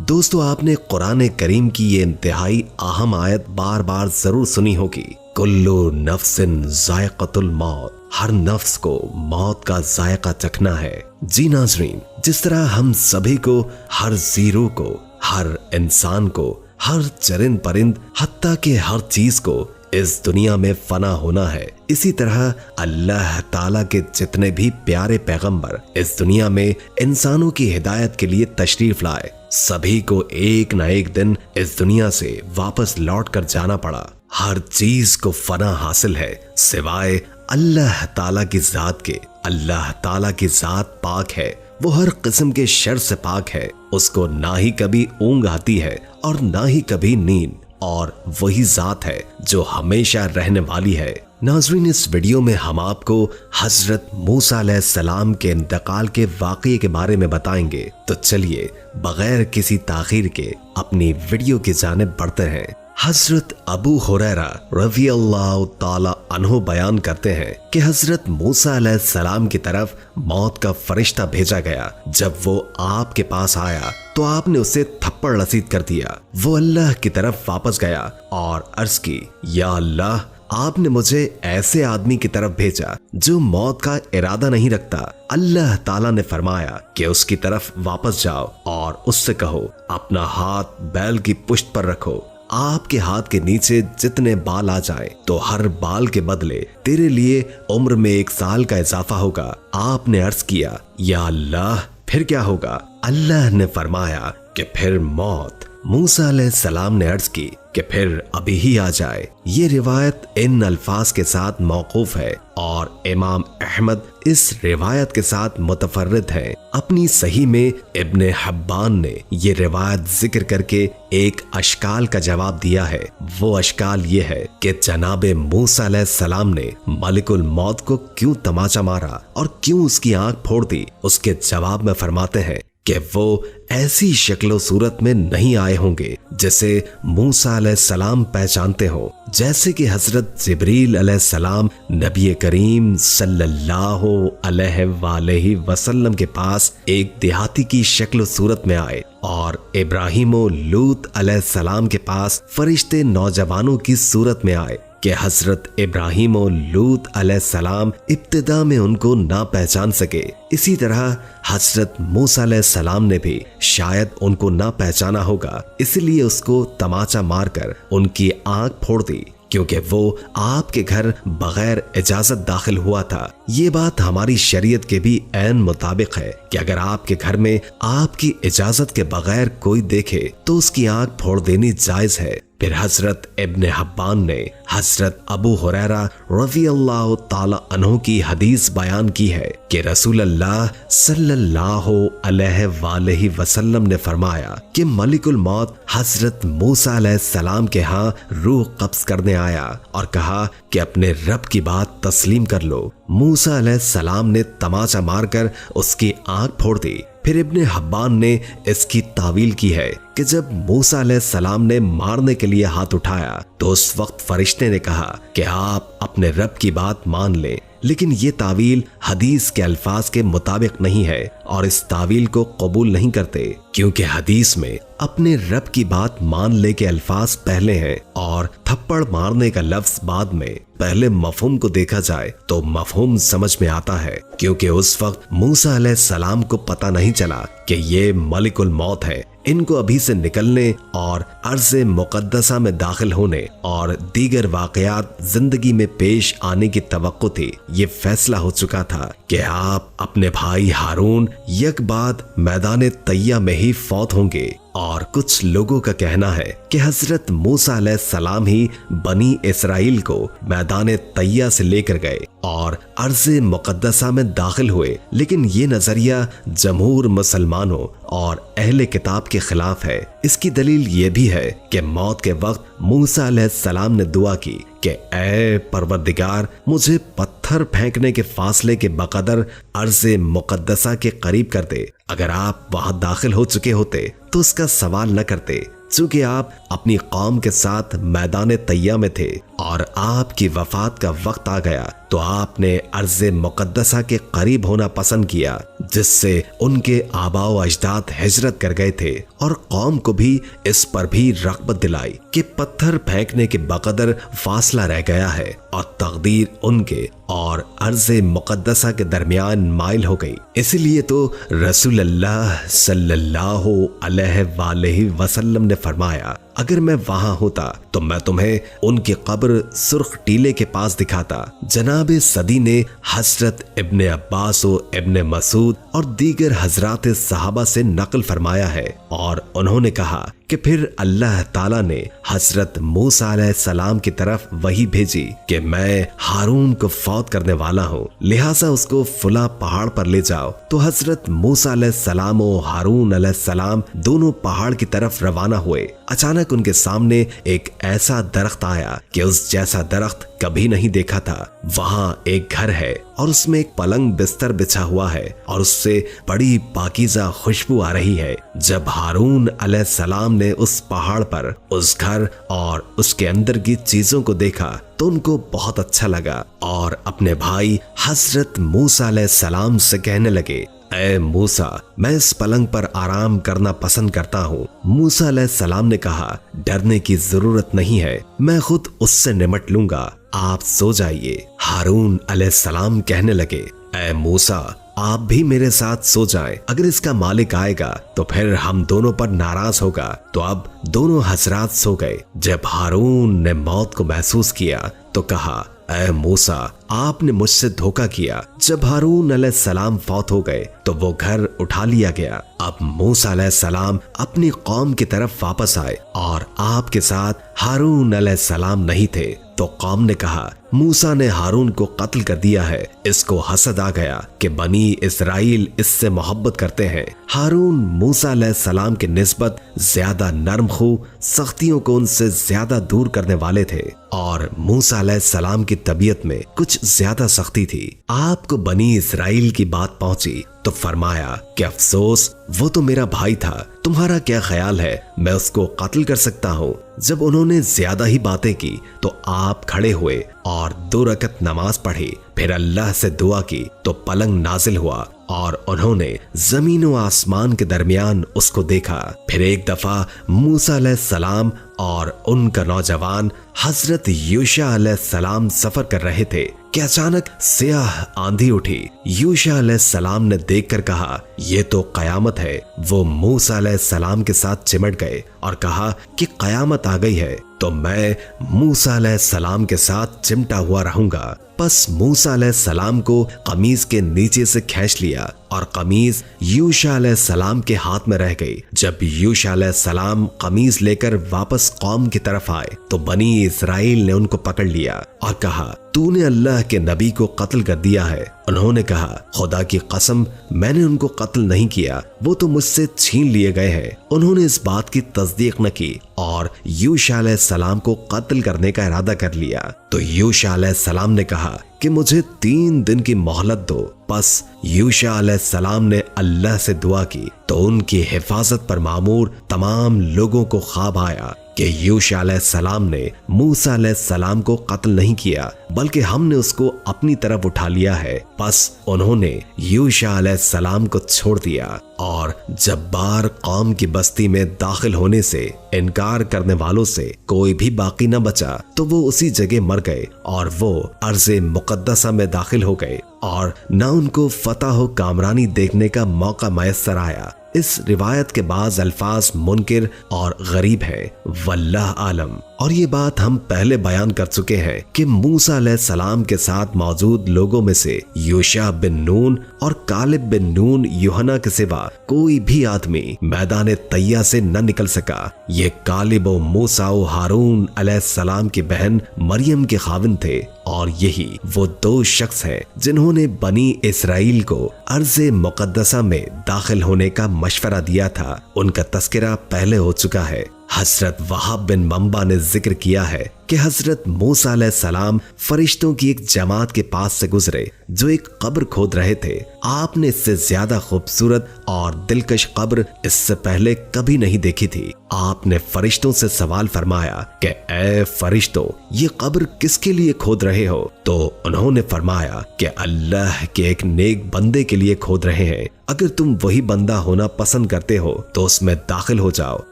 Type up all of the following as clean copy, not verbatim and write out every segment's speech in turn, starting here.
दोस्तों, आपने कुरान करीम की ये इंतहाई अहम आयत बार बार जरूर सुनी होगी, कुल्लु नफ्सिन जायक़तुल मौत, हर नफ्स को मौत का जायका चखना है। जी नाज़रीन, जिस तरह हम सभी को, हर जीरो को, हर इंसान को, हर चरिंद परिंद, हत्ता के हर चीज को इस दुनिया में फना होना है, इसी तरह अल्लाह ताला के जितने भी प्यारे पैगंबर इस दुनिया में इंसानों की हिदायत के लिए तशरीफ लाए, सभी को एक न एक दिन इस दुनिया से वापस लौट कर जाना पड़ा। हर चीज को फना हासिल है सिवाय अल्लाह ताला की जात के। अल्लाह ताला की जात पाक है, वो हर किस्म के शर से पाक है, उसको ना ही कभी ऊंघ आती है और ना ही कभी नींद, और वही जात है जो हमेशा रहने वाली है। नाज़रीन, इस वीडियो में हम आपको हजरत मूसा अलैहिस्सलाम के इंतकाल के वाक़ये के बारे में बताएंगे, तो चलिए बगैर किसी ताखीर के अपनी वीडियो की जानिब बढ़ते हैं। हजरत अबू हुरैरा रज़ी अल्लाह ताला अन्हु बयान करते हैं कि हजरत मूसा अलैहिस्सलाम की तरफ मौत का फरिश्ता भेजा गया। जब वो आपके पास आया तो आपने उसे थप्पड़ रसीद कर दिया। वो अल्लाह की तरफ वापस गया और अर्ज की, या अल्लाह, आपने मुझे ऐसे आदमी की तरफ भेजा जो मौत का इरादा नहीं रखता। अल्लाह ताला ने फरमाया कि उसकी तरफ वापस जाओ और उससे कहो, अपना हाथ बैल की पुश्त पर रखो, आपके हाथ के नीचे जितने बाल आ जाए तो हर बाल के बदले तेरे लिए उम्र में 1 साल का इजाफा होगा। आपने अर्ज किया, या अल्लाह, फिर क्या होगा? अल्लाह ने फरमाया कि फिर मौत। मूसा अलैहिस्सलाम ने अर्ज की कि फिर अभी ही आ जाए। ये रिवायत इन अल्फाज के साथ मौकूफ है और इमाम अहमद इस रिवायत के साथ मुतफर्रिद है। अपनी सही में इब्ने हब्बान ने ये रिवायत जिक्र करके एक अशकाल का जवाब दिया है। वो अशकाल ये है कि जनाबे मूसा अलैहिस्सलाम ने मलिकुल मौत को क्यों तमाचा मारा और क्यों उसकी आंख फोड़ दी। उसके जवाब में फरमाते हैं कि वो ऐसी शक्ल सूरत में नहीं आए होंगे जिसे मूसा अलैहिस्सलाम पहचानते हो, जैसे कि हजरत जिब्रील अलैहिस्सलाम नबी करीम सल्लल्लाहु अलैहि वसल्लम के पास एक देहाती की शक्ल सूरत में आए और इब्राहिम और लूत अलैहिस्सलाम के पास फरिश्ते नौजवानों की सूरत में आए कि हजरत इब्राहिम और लूत अलैहिस्सलाम इब्तिदा में उनको ना पहचान सके। इसी तरह हजरत मूसा अलैहिस्सलाम ने भी शायद उनको ना पहचाना होगा, इसलिए उसको तमाचा मारकर उनकी आंख फोड़ दी, क्योंकि वो आपके घर बगैर इजाजत दाखिल हुआ था। ये बात हमारी शरीयत के भी ऐन मुताबिक है कि अगर आपके घर में आपकी इजाजत के बगैर कोई देखे तो उसकी आंख फोड़ देनी जायज है। फिर हजरत इब्ने हब्बान ने हजरत अबू हुरैरा रज़ी अल्लाह ताला अन्हु की हदीस बयान की है कि रसूल अल्लाह सल्लल्लाहु अलैहि वसल्लम ने फरमाया कि मलिकुल मौत हजरत मूसा अलैहिस्सलाम के यहाँ रूह कब्ज करने आया और कहा कि अपने रब की बात तस्लीम कर लो। मूसा अलैहिस्सलाम ने तमाचा मारकर उसकी आंख फोड़ दी। फिर इब्ने हब्बान ने इसकी तावील की है कि जब मूसा अलैहिस्सलाम ने मारने के लिए हाथ उठाया तो उस वक्त फरिश्ते ने कहा कि आप अपने रब की बात मान लें, लेकिन ये तावील हदीस के अल्फाज के मुताबिक नहीं है और इस तावील को कबूल नहीं करते, क्योंकि हदीस में अपने रब की बात मान ले के अल्फाज पहले हैं और थप्पड़ मारने का लफ्ज बाद में। पहले मफहूम को देखा जाए तो मफहूम समझ में आता है, क्योंकि उस वक्त मूसा अलैहिस्सलाम को पता नहीं चला कि ये मलिकुल मौत है। इनको अभी से निकलने और अर्ज़े मुक़द्दसा में दाखिल होने और दीगर वाक़यात जिंदगी में पेश आने की तवक्को थी। ये फैसला हो चुका था कि आप अपने भाई हारून यक बाद मैदान तैया में ही फौत होंगे। और कुछ लोगों का कहना है कि हजरत मूसा अलैहिस्सलाम ही बनी इस्राइल को मैदान तैया से लेकर गए और अर्ज़े मुक़द्दसा में दाखिल हुए, लेकिन ये नजरिया जमहूर मुसलमानों और अहले किताब के खिलाफ है। इसकी दलील ये भी है कि मौत के वक्त मूसा अलैहिस्सलाम ने दुआ की कि ऐ परवरदिगार, मुझे पत्थर फेंकने के फासले के बकदर अर्ज़े मुक़द्दसा के करीब कर दे। अगर आप वहां दाखिल हो चुके होते तो उसका सवाल न करते, चूंकि आप अपनी कौम के साथ मैदान तैया में थे और आपकी वफात का वक्त आ गया तो आपने अर्ज़े मुक़द्दसा के करीब होना पसंद किया, जिससे उनके आबाओ अजदाद हिजरत कर गए थे, और कौम को भी इस पर भी रग़बत दिलाई कि पत्थर फेंकने के बकदर फासला रह गया है और तकदीर उनके और अर्ज़े मुक़द्दसा के दरमियान माइल हो गई। इसीलिए तो रसूलुल्लाह सल्लल्लाहु अलैहि वसल्लम ने फरमाया, अगर मैं वहां होता तो मैं तुम्हें उनकी कब्र सुर्ख टीले के पास दिखाता। जनाब सदी ने हजरत इब्ने अब्बास और इब्ने मसूद और दीगर हजरात सहाबा से नकल फरमाया है, और उन्होंने कहा कि फिर अल्लाह ताला ने हजरत मूसा अलैहिस्सलाम की तरफ वही भेजी कि मैं हारून को फौत करने वाला हूँ, लिहाजा उसको फुला पहाड़ पर ले जाओ। तो हजरत मूसा अलैहिस्सलाम और हारून अलैहिस्सलाम दोनों पहाड़ की तरफ रवाना हुए। अचानक उनके सामने एक ऐसा दरख्त आया कि उस जैसा दरख्त कभी नहीं देखा था। वहां एक घर है और उसमें एक पलंग बिस्तर बिछा हुआ है और उससे बड़ी पाकीज़ा खुशबू आ रही है। जब हारून अलैहिस्सलाम ने उस पहाड़ पर उस घर और उसके अंदर की चीजों को देखा तो उनको बहुत अच्छा लगा और अपने भाई हजरत मूसा अलैहिस्सलाम से कहने लगे, ऐ मूसा, मैं इस पलंग पर आराम करना पसंद करता हूँ। मूसा अलैहिस्सलाम ने कहा, डरने की जरूरत नहीं है, मैं खुद उससे निमट लूंगा, आप सो जाइए। हारून अलैहिस्सलाम कहने लगे, ऐ मूसा, आप भी मेरे साथ सो जाएं। अगर इसका मालिक आएगा तो फिर हम दोनों पर नाराज होगा। तो अब दोनों हजरात सो गए। जब हारून ने मौत को महसूस किया तो कहा, ऐ मूसा, आपने मुझसे धोखा किया। जब हारून अलैहिस्सलाम फौत हो गए तो वो घर उठा लिया गया। अब मूसा अलैहिस्सलाम अपनी कौम की तरफ वापस आए और आपके साथ हारून अलैहिस्सलाम नहीं थे। तो कौम ने कहा, मूसा ने हारून को कत्ल कर दिया है। इसको हसद आ गया कि बनी इस्राइल इससे मोहब्बत करते हैं। हारून मूसा अलैहिस्सलाम के निस्बत ज्यादा नरम खू, सख्तियों को उनसे ज्यादा दूर करने वाले थे और मूसा अलैहिस्सलाम की तबीयत में कुछ ज्यादा सख्ती थी। आपको बनी इस्राइल की बात पहुंची तो फरमाया कि अफसोस, वो तो मेरा भाई था, तुम्हारा क्या ख्याल है, मैं उसको कत्ल कर सकता हूँ। जब उन्होंने ज्यादा ही बातें की तो आप खड़े हुए और 2 रकत नमाज पढ़ी, फिर अल्लाह से दुआ की तो पलंग नाजिल हुआ और उन्होंने जमीन व आसमान के दरमियान उसको देखा। फिर एक दफा मूसा अलैहिस्सलाम और उनका नौजवान हजरत यूशा अलैहिस्सलाम सफर कर रहे थे कि अचानक स्याह आंधी उठी। यूशा अलैहिस्सलाम ने देखकर कहा, ये तो कयामत है। वो मूसा अलैहिस्सलाम के साथ चिमट गए और कहा कि कयामत आ गई है तो मैं मूसा अलैहिस्सलाम के साथ चिमटा हुआ रहूंगा। बस मूसा अलैहिस्सलाम को कमीज के नीचे से खींच लिया और कमीज यूशा अलैहिस्सलाम के हाथ में रह गई। जब यूशा अलैहिस्सलाम कमीज लेकर वापस कौम की तरफ आए तो बनी इस्राइल ने उनको पकड़ लिया और कहा, तूने अल्लाह के नबी को कत्ल कर दिया है। उन्होंने कहा, खुदा की कसम, मैंने उनको कत्ल नहीं किया, वो तो मुझसे छीन लिए गए हैं। उन्होंने इस बात की तस्दीक न की और यूशा अलैहिस्सलाम को कत्ल करने का इरादा कर लिया। तो यूशा अलैहिस्सलाम ने कहा कि मुझे 3 दिन की मोहलत दो। बस यूशा अलैहिस्सलाम ने अल्लाह से दुआ की तो उनकी हिफाजत पर मामूर तमाम लोगों को ख्वाब आया कि यूशा अलैहिस्सलाम ने मूसा अलैहिस्सलाम को कत्ल नहीं किया, बल्कि हमने उसको अपनी तरफ उठा लिया है। बस उन्होंने यूशा अलैहिस्सलाम को छोड़ दिया और जब्बार कौम की बस्ती में दाखिल होने से इनकार करने वालों से कोई भी बाकी न बचा तो वो उसी जगह मर गए और वो अर्ज़े मुक़द्दसा में दाखिल हो गए और न उनको फतह व कामरानी देखने का मौका मैसर आया। इस रिवायत के बाज़ अल्फाज मुनकिर और गरीब है, वल्लाह आलम। और ये बात हम पहले बयान कर चुके हैं कि मूसा अलैहिस्सलाम के साथ मौजूद लोगों में से यूशा बिन नून और कालिब बिन नून यूहना के सिवा कोई भी आदमी मैदान तैया से न निकल सका। ये कालिब व मूसा व हारून अलैहिस्सलाम की बहन मरियम के खाविन थे और यही वो 2 शख्स हैं जिन्होंने बनी इस्राइल को अर्ज़े मुक़द्दसा में दाखिल होने का मशवरा दिया था। उनका तस्करा पहले हो चुका है। हजरत वहाब बिन मंबा ने जिक्र किया है कि हजरत मूसा अलैहिस्सलाम फरिश्तों की एक जमात के पास से गुजरे जो एक कब्र खोद रहे थे। आपने इससे ज्यादा खूबसूरत और दिलकश कब्र इससे पहले कभी नहीं देखी थी। आपने फरिश्तों से सवाल फरमाया कि ए फरिश्तों, ये कब्र किसके लिए खोद रहे हो? तो उन्होंने फरमाया कि अल्लाह के एक नेक बंदे के लिए खोद रहे हैं। अगर तुम वही बंदा होना पसंद करते हो तो उसमें दाखिल हो जाओ,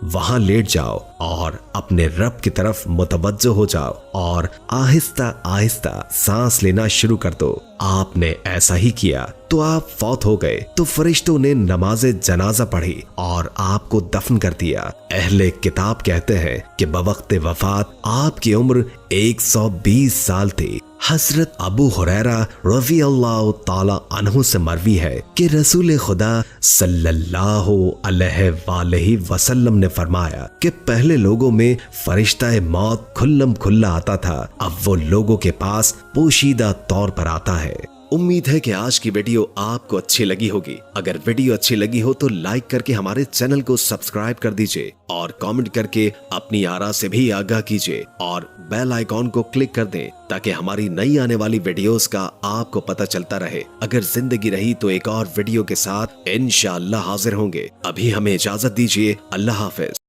वहां लेट जाओ और अपने रब की तरफ मुतवज्जो हो जाओ और आहिस्ता आहिस्ता सांस लेना शुरू कर दो। आपने ऐसा ही किया तो आप फौत हो गए। तो फरिश्तों ने नमाज़े जनाजा पढ़ी और आपको दफन कर दिया। अहले किताब कहते हैं कि बवक्त वफात आपकी उम्र 120 साल थी। हजरत अबू हुरैरा रज़ी अल्लाह ताला अन्हु से मरवी है कि रसूल खुदा सल्लल्लाहु अलैहि वसल्लम ने फरमाया कि पहले लोगों में फरिश्ता मौत खुल्लम खुल्ला आता था, अब वो लोगों के पास पोशीदा तौर पर आता है। उम्मीद है कि आज की वीडियो आपको अच्छी लगी होगी। अगर वीडियो अच्छी लगी हो तो लाइक करके हमारे चैनल को सब्सक्राइब कर दीजिए और कमेंट करके अपनी आरा से भी आगाह कीजिए और बेल आइकॉन को क्लिक कर दें ताकि हमारी नई आने वाली वीडियोस का आपको पता चलता रहे। अगर जिंदगी रही तो एक और वीडियो के साथ इंशाअल्लाह हाजिर होंगे। अभी हमें इजाजत दीजिए। अल्लाह हाफिज।